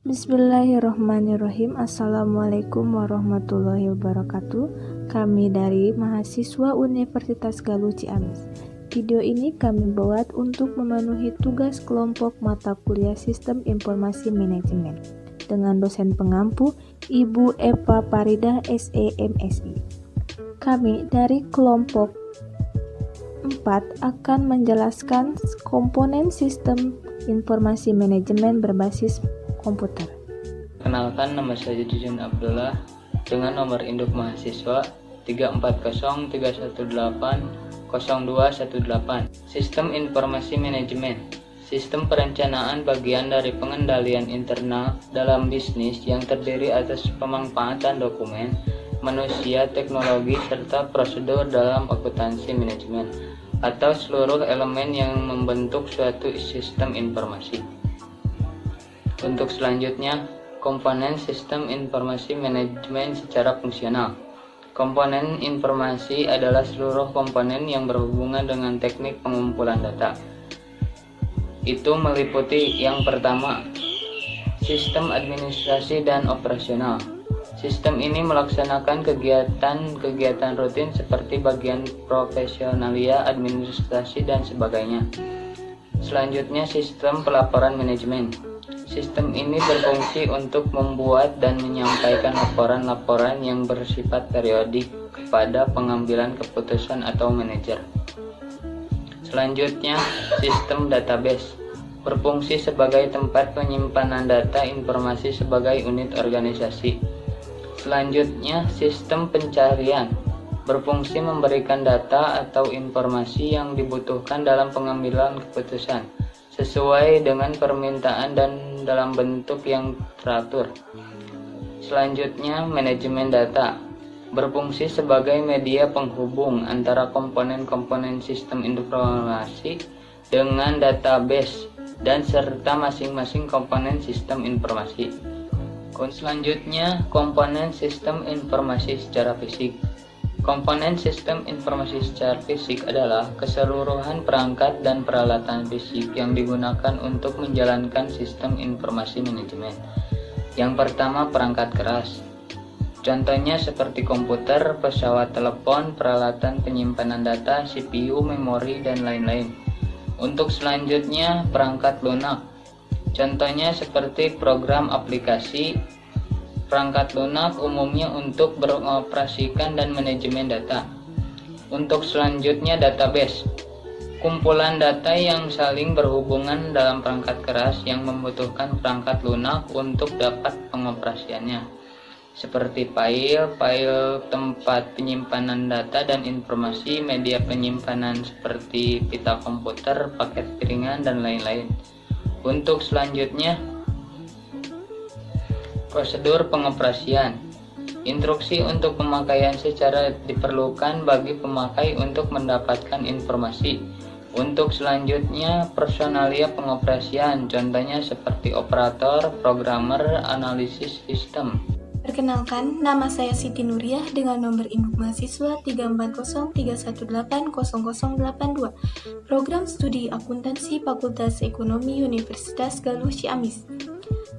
Bismillahirrahmanirrahim. Assalamualaikum warahmatullahi wabarakatuh. Kami dari mahasiswa Universitas Galuh Ciamis. Video ini kami buat untuk memenuhi tugas kelompok mata kuliah Sistem Informasi Manajemen dengan dosen pengampu Ibu Eva Paridah SEMSI. Kami dari kelompok 4 akan menjelaskan komponen Sistem Informasi Manajemen berbasis komputer. Kenalkan, nama saya Jujun Abdullah dengan nomor induk mahasiswa 34031180218. Sistem Informasi Manajemen, sistem perencanaan bagian dari pengendalian internal dalam bisnis yang terdiri atas pemanfaatan dokumen, manusia, teknologi, serta prosedur dalam akuntansi manajemen atau seluruh elemen yang membentuk suatu sistem informasi. Untuk selanjutnya, komponen sistem informasi manajemen secara fungsional. Komponen informasi adalah seluruh komponen yang berhubungan dengan teknik pengumpulan data. Itu meliputi yang pertama, sistem administrasi dan operasional. Sistem ini melaksanakan kegiatan rutin seperti bagian profesionalia, administrasi, dan sebagainya. Selanjutnya, sistem pelaporan manajemen. Sistem ini berfungsi untuk membuat dan menyampaikan laporan-laporan yang bersifat periodik kepada pengambilan keputusan atau manajer. Selanjutnya, sistem database berfungsi sebagai tempat penyimpanan data informasi sebagai unit organisasi. Selanjutnya, sistem pencarian berfungsi memberikan data atau informasi yang dibutuhkan dalam pengambilan keputusan sesuai dengan permintaan dan dalam bentuk yang teratur. Selanjutnya, manajemen data berfungsi sebagai media penghubung antara komponen-komponen sistem informasi dengan database dan serta masing-masing komponen sistem informasi. Selanjutnya, komponen sistem informasi secara fisik. Komponen sistem informasi secara fisik adalah keseluruhan perangkat dan peralatan fisik yang digunakan untuk menjalankan sistem informasi manajemen. Yang pertama, perangkat keras. Contohnya seperti komputer, pesawat telepon, peralatan penyimpanan data, CPU, memori, dan lain-lain. Untuk selanjutnya, perangkat lunak. Contohnya seperti program aplikasi. Perangkat lunak umumnya untuk mengoperasikan dan manajemen data. Untuk selanjutnya, database. Kumpulan data yang saling berhubungan dalam perangkat keras yang membutuhkan perangkat lunak untuk dapat pengoperasiannya. Seperti file tempat penyimpanan data dan informasi, media penyimpanan seperti pita komputer, paket piringan, dan lain-lain. Untuk selanjutnya, prosedur pengoperasian. Instruksi untuk pemakaian secara diperlukan bagi pemakai untuk mendapatkan informasi. Untuk selanjutnya, personalia pengoperasian. Contohnya seperti operator, programmer, analisis sistem. Perkenalkan, nama saya Siti Nuriyah dengan nomor induk mahasiswa 34031180082. Program Studi Akuntansi Fakultas Ekonomi Universitas Galuh Ciamis.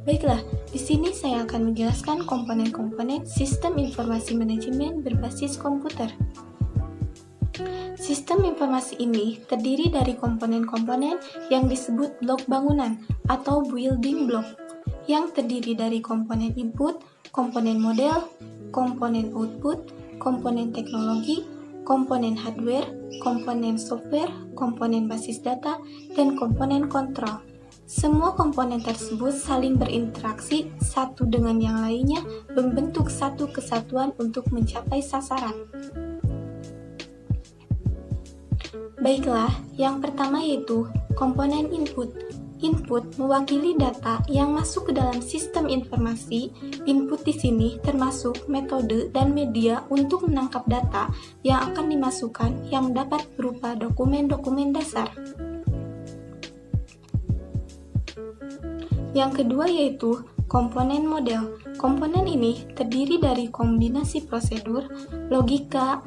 Baiklah, di sini saya akan menjelaskan komponen-komponen sistem informasi manajemen berbasis komputer. Sistem informasi ini terdiri dari komponen-komponen yang disebut blok bangunan atau building block, yang terdiri dari komponen input, komponen model, komponen output, komponen teknologi, komponen hardware, komponen software, komponen basis data, dan komponen kontrol. Semua komponen tersebut saling berinteraksi satu dengan yang lainnya, membentuk satu kesatuan untuk mencapai sasaran. Baiklah, yang pertama yaitu komponen input. Input mewakili data yang masuk ke dalam sistem informasi. Input di sini termasuk metode dan media untuk menangkap data yang akan dimasukkan yang dapat berupa dokumen-dokumen dasar. Yang kedua yaitu komponen model. Komponen ini terdiri dari kombinasi prosedur, logika,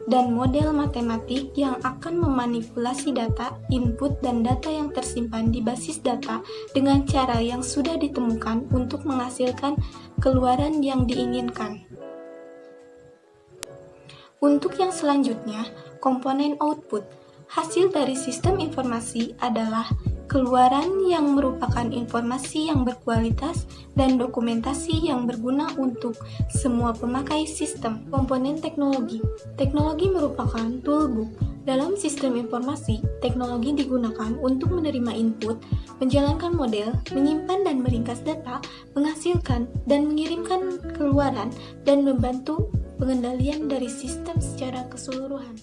dan model matematik yang akan memanipulasi data, input, dan data yang tersimpan di basis data dengan cara yang sudah ditemukan untuk menghasilkan keluaran yang diinginkan. Untuk yang selanjutnya, komponen output. Hasil dari sistem informasi adalah keluaran yang merupakan informasi yang berkualitas dan dokumentasi yang berguna untuk semua pemakai sistem. Komponen teknologi. Teknologi merupakan toolbook. Dalam sistem informasi, teknologi digunakan untuk menerima input, menjalankan model, menyimpan dan meringkas data, menghasilkan dan mengirimkan keluaran, dan membantu pengendalian dari sistem secara keseluruhan.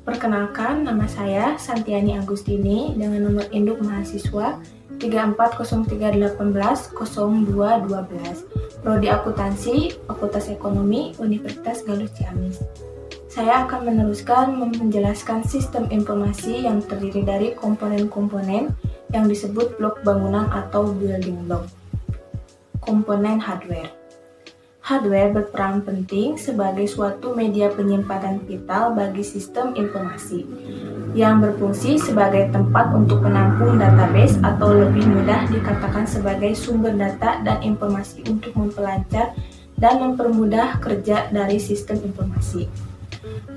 Perkenalkan, nama saya Santiani Agustini dengan nomor induk mahasiswa 3403180212, Prodi Akuntansi, Fakultas Ekonomi, Universitas Galuh Ciamis. Saya akan meneruskan menjelaskan sistem informasi yang terdiri dari komponen-komponen yang disebut blok bangunan atau building block. Komponen hardware. Hardware berperan penting sebagai suatu media penyimpanan vital bagi sistem informasi yang berfungsi sebagai tempat untuk menampung database atau lebih mudah dikatakan sebagai sumber data dan informasi untuk memperlancar dan mempermudah kerja dari sistem informasi.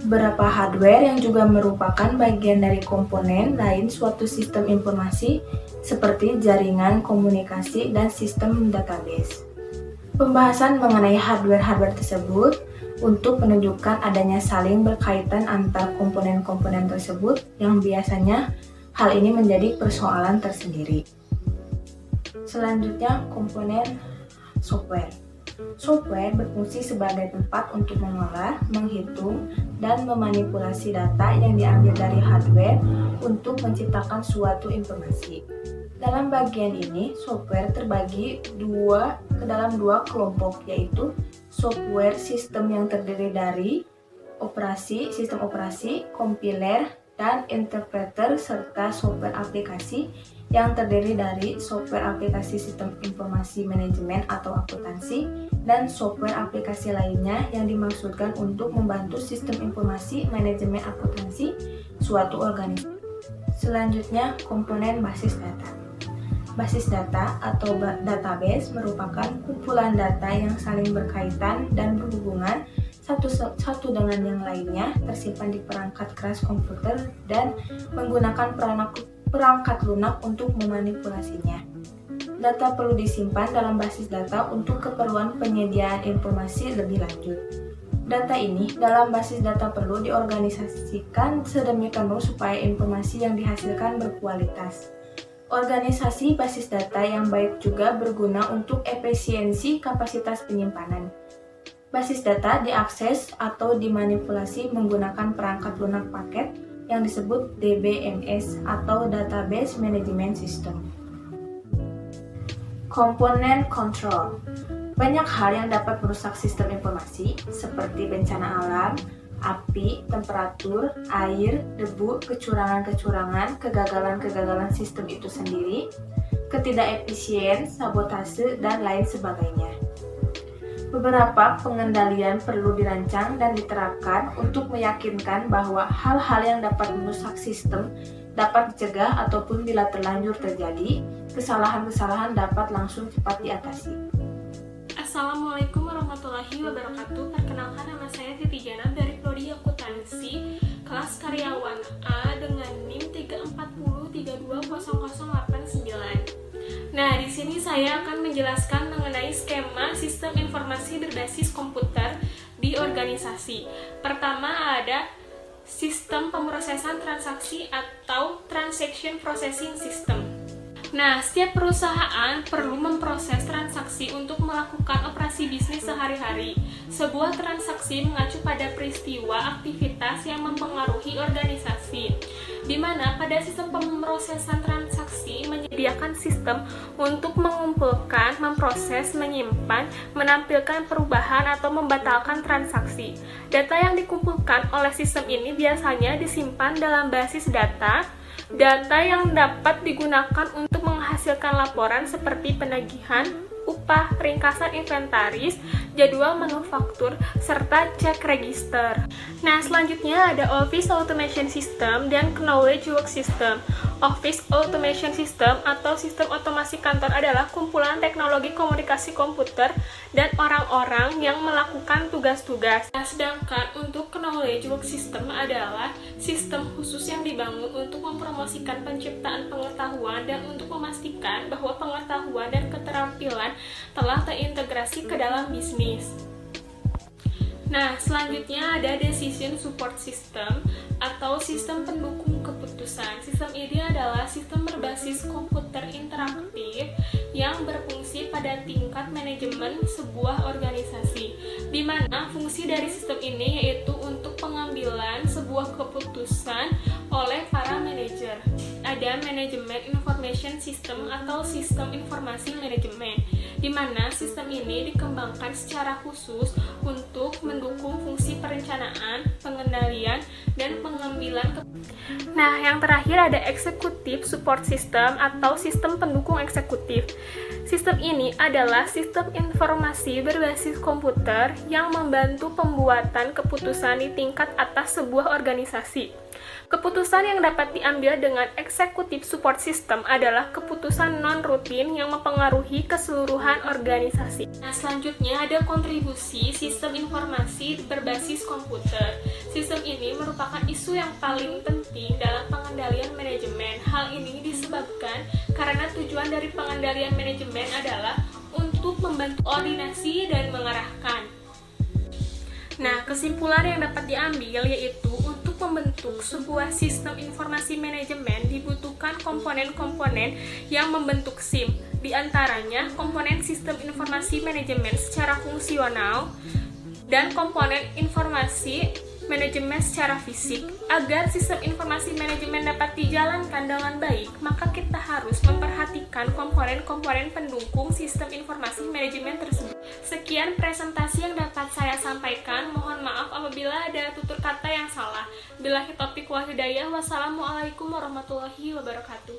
Beberapa hardware yang juga merupakan bagian dari komponen lain suatu sistem informasi seperti jaringan komunikasi dan sistem database. Pembahasan mengenai hardware-hardware tersebut untuk menunjukkan adanya saling berkaitan antar komponen-komponen tersebut yang biasanya hal ini menjadi persoalan tersendiri. Selanjutnya, komponen software. Software berfungsi sebagai tempat untuk mengolah, menghitung, dan memanipulasi data yang diambil dari hardware untuk menciptakan suatu informasi. Dalam bagian ini, software terbagi ke dalam dua kelompok, yaitu software sistem yang terdiri dari sistem operasi, compiler, dan interpreter, serta software aplikasi yang terdiri dari software aplikasi sistem informasi manajemen atau akuntansi, dan software aplikasi lainnya yang dimaksudkan untuk membantu sistem informasi manajemen akuntansi suatu organisasi. Selanjutnya, komponen basis data. Basis data atau database merupakan kumpulan data yang saling berkaitan dan berhubungan satu dengan yang lainnya, tersimpan di perangkat keras komputer dan menggunakan perangkat lunak untuk memanipulasinya. Data perlu disimpan dalam basis data untuk keperluan penyediaan informasi lebih lanjut. Data ini dalam basis data perlu diorganisasikan sedemikian rupa supaya informasi yang dihasilkan berkualitas. Organisasi basis data yang baik juga berguna untuk efisiensi kapasitas penyimpanan. Basis data diakses atau dimanipulasi menggunakan perangkat lunak paket yang disebut DBMS atau Database Management System. Komponen control. Banyak hal yang dapat merusak sistem informasi seperti bencana alam, api, temperatur, air, debu, kecurangan-kecurangan, kegagalan-kegagalan sistem itu sendiri, ketidakefisien, sabotase, dan lain sebagainya. Beberapa pengendalian perlu dirancang dan diterapkan untuk meyakinkan bahwa hal-hal yang dapat merusak sistem dapat dicegah ataupun bila terlanjur terjadi, kesalahan-kesalahan dapat langsung cepat diatasi. Assalamualaikum warahmatullahi wabarakatuh. Perkenalkan, nama saya Siti Janab dari Prodi Akuntansi kelas karyawan A dengan NIM 340320089. Nah, di sini saya akan menjelaskan mengenai skema sistem informasi berbasis komputer di organisasi. Pertama ada sistem pemrosesan transaksi atau Transaction Processing System. Nah, setiap perusahaan perlu memproses transaksi untuk melakukan operasi bisnis sehari-hari. Sebuah transaksi mengacu pada peristiwa aktivitas yang mempengaruhi organisasi, di mana pada sistem pemrosesan transaksi menyediakan sistem untuk mengumpulkan, memproses, menyimpan, menampilkan perubahan atau membatalkan transaksi. Data yang dikumpulkan oleh sistem ini biasanya disimpan dalam basis data yang dapat digunakan untuk menghasilkan laporan seperti penagihan, upah, ringkasan inventaris, jadwal manufaktur, serta cek register. Nah, selanjutnya ada Office Automation System dan Knowledge Work System. Office Automation System atau sistem otomasi kantor adalah kumpulan teknologi komunikasi komputer dan orang-orang yang melakukan tugas-tugas. Nah, sedangkan untuk Knowledge Work System adalah sistem khusus yang dibangun untuk mempromosikan penciptaan pengetahuan dan untuk memastikan bahwa pengetahuan dan keterampilan telah terintegrasi ke dalam bisnis. Nah, selanjutnya ada Decision Support System atau sistem pendukung keputusan. Sistem ini adalah sistem berbasis komputer interaktif yang berfungsi pada tingkat manajemen sebuah organisasi, di mana fungsi dari sistem ini yaitu untuk pengambilan sebuah keputusan oleh para manajer. Ada Manajemen Information System atau sistem informasi manajemen, di mana sistem ini dikembangkan secara khusus untuk mendukung fungsi perencanaan, pengendalian, dan pengambilan keputusan. Nah, yang terakhir ada Executive Support System atau sistem pendukung eksekutif. Sistem ini adalah sistem informasi berbasis komputer yang membantu pembuatan keputusan di tingkat atas sebuah organisasi. Keputusan yang dapat diambil dengan Executive Support System adalah keputusan non-rutin yang mempengaruhi keseluruhan organisasi. Nah, selanjutnya ada kontribusi sistem informasi berbasis komputer. Sistem ini merupakan isu yang paling penting dalam pengendalian manajemen. Hal ini disebabkan karena tujuan dari pengendalian manajemen adalah untuk membantu koordinasi dan mengarahkan. Nah, kesimpulan yang dapat diambil yaitu untuk membentuk sebuah sistem informasi manajemen dibutuhkan komponen-komponen yang membentuk SIM. Di antaranya komponen sistem informasi manajemen secara fungsional dan komponen informasi manajemen secara fisik. Agar sistem informasi manajemen dapat dijalankan dengan baik, maka kita harus memperhatikan komponen-komponen pendukung sistem informasi manajemen tersebut. Sekian presentasi yang dapat saya sampaikan. Mohon maaf apabila ada tutur kata yang salah. Billahi taufiq wal hidayah. Wassalamualaikum warahmatullahi wabarakatuh.